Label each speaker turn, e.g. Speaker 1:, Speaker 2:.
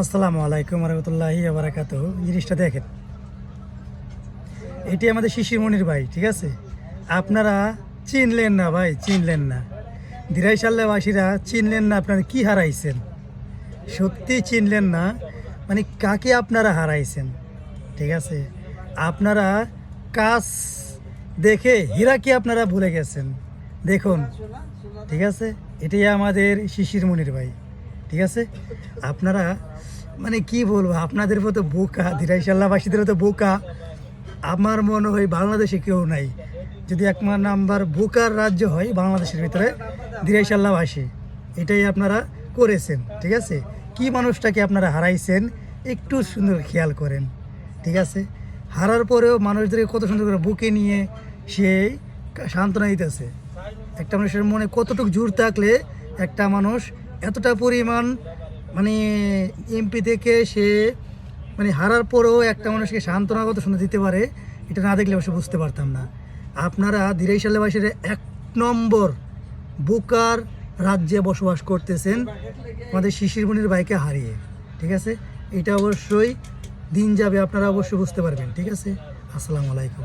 Speaker 1: আসসালামু আলাইকুম রহমতুল্লাহি বারাকাতুহু। জিনিসটা দেখেন, এটি আমাদের শিশির মনির ভাই, ঠিক আছে? আপনারা চিনলেন না ভাই, চিনলেন না। দিরাইশাল্লাবাসীরা চিনলেন না, আপনারা কি হারাইছেন? সত্যি চিনলেন না, মানে কাকে আপনারা হারাইছেন, ঠিক আছে? আপনারা কাজ দেখে হীরাকে আপনারা ভুলে গেছেন। দেখুন, ঠিক আছে, এটাই আমাদের শিশির মনির ভাই, ঠিক আছে? আপনারা মানে কি বলবো, আপনাদের মতো বোকা, দিরাইশাল্লাবাসীদের মতো বোকা আমার মনে হয় বাংলাদেশে কেউ নাই। যদি এক নাম্বার বোকার রাজ্য হয় বাংলাদেশের ভিতরে দিরাইশাল্লাবাসী, এটাই আপনারা করেছেন, ঠিক আছে? কি মানুষটাকে আপনারা হারাইছেন একটু সুন্দর খেয়াল করেন, ঠিক আছে? হারার পরেও মানুষদেরকে কত সুন্দর করে বুকে নিয়ে সে সান্ত্বনা দিতেছে। একটা মানুষের মনে কতটুকু জোর থাকলে একটা মানুষ এতটা পরিমাণ মানে এমপি থেকে সে মানে হারার পরেও একটা মানুষকে সান্ত্বনা কত সুন্দর দিতে পারে, এটা না দেখলে অবশ্য বুঝতে পারতাম না। আপনারা দিরাইশাল্লাবাসীর এক নম্বর বোকার রাজ্যে বসবাস করতেছেন আমাদের শিশির মনির ভাইকে হারিয়ে, ঠিক আছে? এটা অবশ্যই দিন যাবে, আপনারা অবশ্যই বুঝতে পারবেন, ঠিক আছে? আসসালামু আলাইকুম।